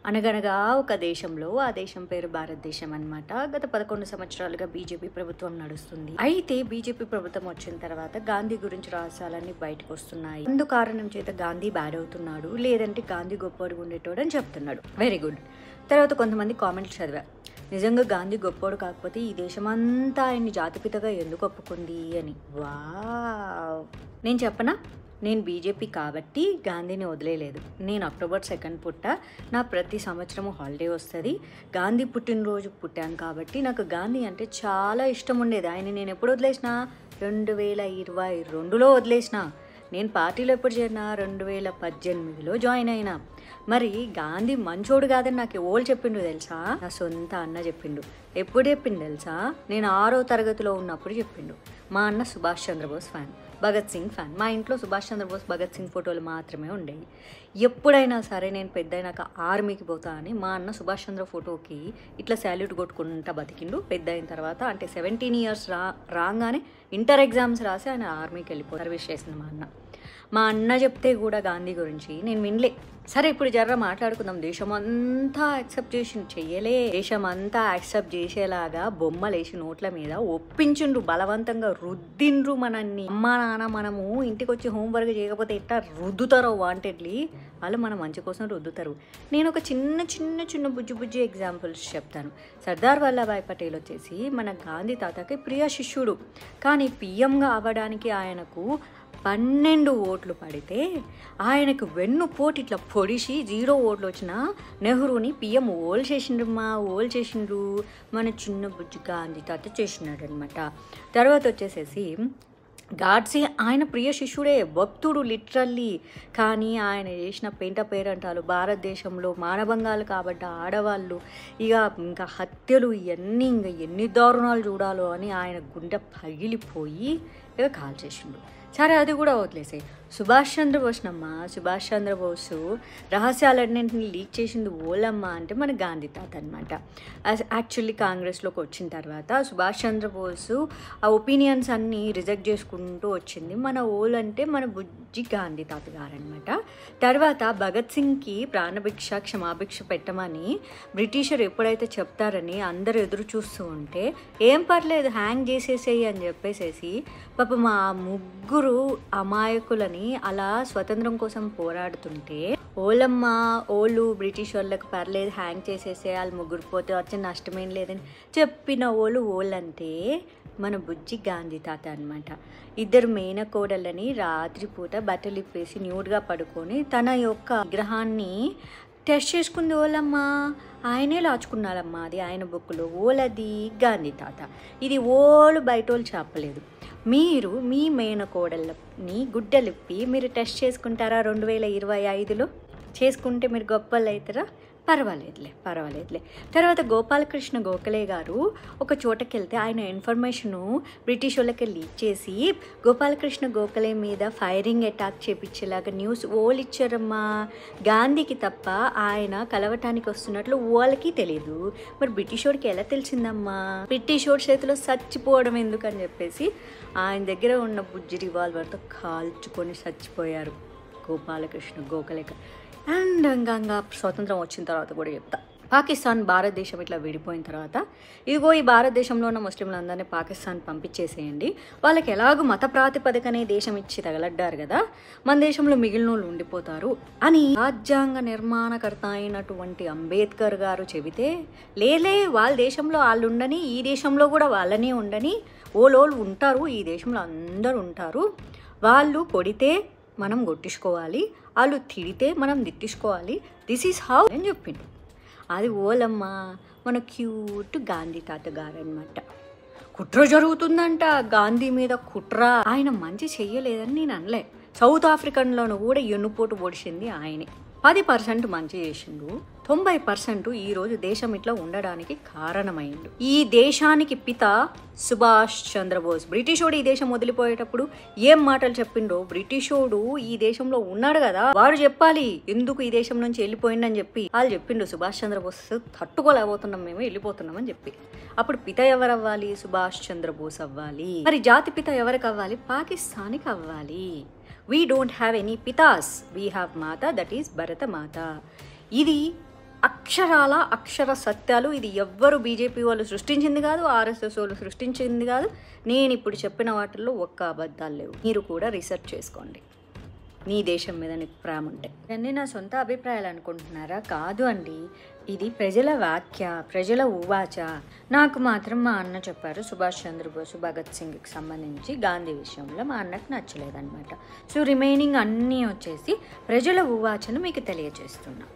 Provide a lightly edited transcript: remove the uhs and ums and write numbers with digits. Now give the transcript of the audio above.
అనగనగా ఒక దేశంలో, ఆ దేశం పేరు భారతదేశం అన్నమాట. గత 11 సంవత్సరాలుగా బీజేపీ ప్రభుత్వం నడుస్తుంది. అయితే బీజేపీ ప్రభుత్వం వచ్చిన తర్వాత గాంధీ గురించి రహస్యాలన్నీ బయటకు వస్తున్నాయి. అందు కారణం చేత గాంధీ బ్యాడ్ అవుతున్నాడు, లేదంటే గాంధీ గొప్పవాడు ఉండేటోడు అని చెప్తున్నాడు. Very good. తర్వాత కొంతమంది కామెంట్లు చదివా, నిజంగా గాంధీ గొప్పోడు కాకపోతే ఈ దేశమంతా ఆయన్ని జాతిపితగా ఎందుకు ఒప్పుకుంది అని. వావ్! నేను చెప్పనా, నేను బీజేపీ కాబట్టి గాంధీని వదిలేయలేదు. నేను అక్టోబర్ 2 పుట్ట, నా ప్రతి సంవత్సరము హాలిడే వస్తుంది. గాంధీ పుట్టినరోజు పుట్టాను కాబట్టి నాకు గాంధీ అంటే చాలా ఇష్టం ఉండేది. ఆయన నేను ఎప్పుడు వదిలేసిన, 2022లో వదిలేసిన. నేను పార్టీలో ఎప్పుడు చేరినా, 2018లో జాయిన్ అయినా. మరి గాంధీ మంచోడు కాదని నాకు ఎవరు చెప్పిండు తెలుసా? నా సొంత అన్న చెప్పిండు. ఎప్పుడు చెప్పిండు తెలుసా? నేను 6వ తరగతిలో ఉన్నప్పుడు చెప్పిండు. మా అన్న సుభాష్ చంద్రబోస్ ఫ్యాన్, భగత్ సింగ్ ఫ్యాన్. మా ఇంట్లో సుభాష్ చంద్రబోస్, భగత్ సింగ్ ఫోటోలు మాత్రమే ఉండేవి. ఎప్పుడైనా సరే నేను పెద్దయినాక ఆర్మీకి పోతా అని మా అన్న సుభాష్ చంద్ర ఫోటోకి ఇట్లా శాల్యూట్ కొట్టుకుంటా బతికిండు. పెద్ద అయిన తర్వాత అంటే 17 ఇయర్స్ రాగానే ఇంటర్ ఎగ్జామ్స్ రాసి ఆయన ఆర్మీకి వెళ్ళిపోయి సర్వీస్ చేసిన మా అన్న చెప్తే కూడా గాంధీ గురించి నేను వినలే. సరే ఇప్పుడు జర్ర మాట్లాడుకుందాం. దేశమంతా యాక్సెప్ట్ చేసి చెయ్యలే, దేశమంతా యాక్సెప్ట్ చేసేలాగా బొమ్మలేసి నోట్ల మీద ఒప్పించిండ్రు, బలవంతంగా రుద్దిండ్రు మనల్ని. అమ్మా నాన్న మనము ఇంటికి వచ్చి హోంవర్క్ చేయకపోతే ఎట్లా రుద్దుతారో వాంటెడ్లీ, వాళ్ళు మన మంచి కోసం రుద్దుతారు. నేను ఒక చిన్న బుజ్జి ఎగ్జాంపుల్స్ చెప్తాను. సర్దార్ వల్లభాయ్ పటేల్ వచ్చేసి మన గాంధీ తాతకి ప్రియ శిష్యుడు. కానీ పిఎంగా అవ్వడానికి ఆయనకు 12 ఓట్లు పడితే ఆయనకు వెన్నుపోటు ఇట్లా పొడిచి 0 ఓట్లు వచ్చిన నెహ్రూని పిఎం ఓల్ చేసిండ్రు మన చిన్న బుజ్జి గాంధీ తాత చేసినాడు అనమాట. తర్వాత వచ్చేసేసి గాడ్సే ఆయన ప్రియ శిష్యుడే, భక్తుడు లిటరల్లీ. కానీ ఆయన చేసిన పెంట పేరంటాలు, భారతదేశంలో మానభంగాలు కాబట్టి ఆడవాళ్ళు ఇంకా హత్యలు ఇవన్నీ ఇంకా ఎన్ని దారుణాలు చూడాలో అని ఆయన గుండె పగిలిపోయి కాల్ చేసిండు. సరే అది కూడా వదిలేసాయి. సుభాష్ చంద్రబోస్ రహస్యాలన్నింటినీ లీక్ చేసింది ఓలమ్మ అంటే మన గాంధీ తాత అనమాట. యాక్చువల్లీ కాంగ్రెస్లోకి వచ్చిన తర్వాత సుభాష్ చంద్రబోస్ ఆ ఒపీనియన్స్ అన్నీ రిజెక్ట్ చేసుకుంటూ వచ్చింది. మన ఓల్ అంటే మన బుజ్జి గాంధీ తాత గారు అనమాట. తర్వాత భగత్ సింగ్కి క్షమాభిక్ష పెట్టమని బ్రిటిషర్ ఎప్పుడైతే చెప్తారని అందరూ ఎదురు చూస్తూ ఉంటే, ఏం పర్లేదు హ్యాంగ్ చేసేసేయి అని చెప్పేసేసి పాపం మా ముగ్గురు అమాయకులని అలా స్వతంత్రం కోసం పోరాడుతుంటే, ఓళ్ళు బ్రిటిష్ వాళ్ళకి పర్లేదు హ్యాంగ్ చేసేసే, వాళ్ళు ముగ్గురు పోతే వచ్చే నష్టమేం లేదని చెప్పిన ఓళ్ళంటే మన బుజ్జి గాంధీ తాత అనమాట. ఇద్దరు మేనకోడళ్ళని రాత్రిపూట బట్టలు ఇప్పేసి న్యూడ్గా పడుకొని తన యొక్క విగ్రహాన్ని టెస్ట్ చేసుకుంది ఓలమ్మ. ఆయనే లాచుకున్నారమ్మా, అది ఆయన బుక్కులో. ఓలది గాంధీ తాత. ఇది ఓళ్ళు బయటోళ్ళు చెప్పలేదు. మీరు మీ మేనకోడళ్ళని గుడ్డలిప్పి మీరు టెస్ట్ చేసుకుంటారా 2025లో? చేసుకుంటే మీరు గొప్పలు అవుతారా? పర్వాలేదులే. తర్వాత గోపాలకృష్ణ గోఖలే గారు ఒక చోటకి వెళ్తే ఆయన ఇన్ఫర్మేషను బ్రిటిష్ వాళ్ళకి లీక్ చేసి గోపాలకృష్ణ గోఖలే మీద ఫైరింగ్ అటాక్ చేపించేలాగా న్యూస్ ఓళ్ళు ఇచ్చారమ్మా. గాంధీకి తప్ప ఆయన కలవటానికి వస్తున్నట్లు వాళ్ళకి తెలియదు. మరి బ్రిటిష్ వాడికి ఎలా తెలిసిందమ్మా? బ్రిటిష్ వాడి చేతిలో చచ్చిపోవడం ఎందుకని చెప్పేసి ఆయన దగ్గర ఉన్న బుజ్జి రివాల్వర్తో కాల్చుకొని చచ్చిపోయారు గోపాలకృష్ణ గోఖలే. అండ్ ఇంకా స్వతంత్రం వచ్చిన తర్వాత కూడా చెప్తా, పాకిస్తాన్ భారతదేశం ఇట్లా విడిపోయిన తర్వాత ఇదిగో ఈ భారతదేశంలో ఉన్న ముస్లింలందరినీ పాకిస్తాన్ పంపించేసేయండి, వాళ్ళకి ఎలాగో మత ప్రాతిపదికనే దేశం ఇచ్చి తగలడ్డారు కదా, మన దేశంలో మిగిలిన వాళ్ళు ఉండిపోతారు అని రాజ్యాంగ నిర్మాణకర్త అయినటువంటి అంబేద్కర్ గారు చెబితే, లేలే వాళ్ళ దేశంలో వాళ్ళు ఉండని, ఈ దేశంలో కూడా వాళ్ళనే ఉండని, ఓలోళ్ళు ఉంటారు, ఈ దేశంలో అందరూ ఉంటారు, వాళ్ళు కొడితే మనం కొట్టించుకోవాలి, వాళ్ళు తిడితే మనం తిట్టించుకోవాలి, దిస్ ఈజ్ హౌ అని చెప్పిండు. అది ఓలమ్మ మన క్యూట్ గాంధీ తాత గారు అనమాట. కుట్ర జరుగుతుందంట గాంధీ మీద కుట్ర. ఆయన మంచి చెయ్యలేదని నేను అనలే. సౌత్ ఆఫ్రికన్లోనూ కూడా ఎన్నుపోటు పొడిచింది ఆయనే. 10% మంచి చేసిండు, 90% ఈరోజు దేశం ఇట్లా ఉండడానికి కారణమైండు. ఈ దేశానికి పిత సుభాష్ చంద్రబోస్. బ్రిటిషోడు ఈ దేశం వదిలిపోయేటప్పుడు ఏం మాటలు చెప్పిండో, బ్రిటిషోడు ఈ దేశంలో ఉన్నాడు కదా, వాడు చెప్పాలి ఎందుకు ఈ దేశం నుంచి వెళ్ళిపోయిండని చెప్పి. వాళ్ళు చెప్పిండు సుభాష్ చంద్రబోస్ తట్టుకోలేకపోతున్నాం మేము, వెళ్ళిపోతున్నామని చెప్పి. అప్పుడు పిత ఎవరు అవ్వాలి? సుభాష్ చంద్రబోస్ అవ్వాలి. మరి జాతి పిత ఎవరికి అవ్వాలి? పాకిస్తాన్కి అవ్వాలి. We don't have any pitas. We have Mata, that is Bharata Mata. ఇది అక్షర సత్యాలు. ఇది ఎవ్వరు బీజేపీ వాళ్ళు సృష్టించింది కాదు, ఆర్ఎస్ఎస్ వాళ్ళు సృష్టించింది కాదు. నేను ఇప్పుడు చెప్పిన వాటిల్లో ఒక్క అబద్ధాలు లేవు. మీరు కూడా రీసెర్చ్ చేసుకోండి మీ దేశం మీద నీకు ప్రేమ ఉంటే. ఇవన్నీ నా సొంత అభిప్రాయాలు అనుకుంటున్నారా? కాదు అండి, ఇది ప్రజల వాక్య, ప్రజల ఉవాచ. నాకు మాత్రం మా అన్న చెప్పారు, సుభాష్ చంద్రబోస్, భగత్ సింగ్కి సంబంధించి గాంధీ విషయంలో మా అన్నకు నచ్చలేదన్నమాట. సో రిమైనింగ్ అన్నీ వచ్చేసి ప్రజల ఉవాచను మీకు తెలియజేస్తున్నా.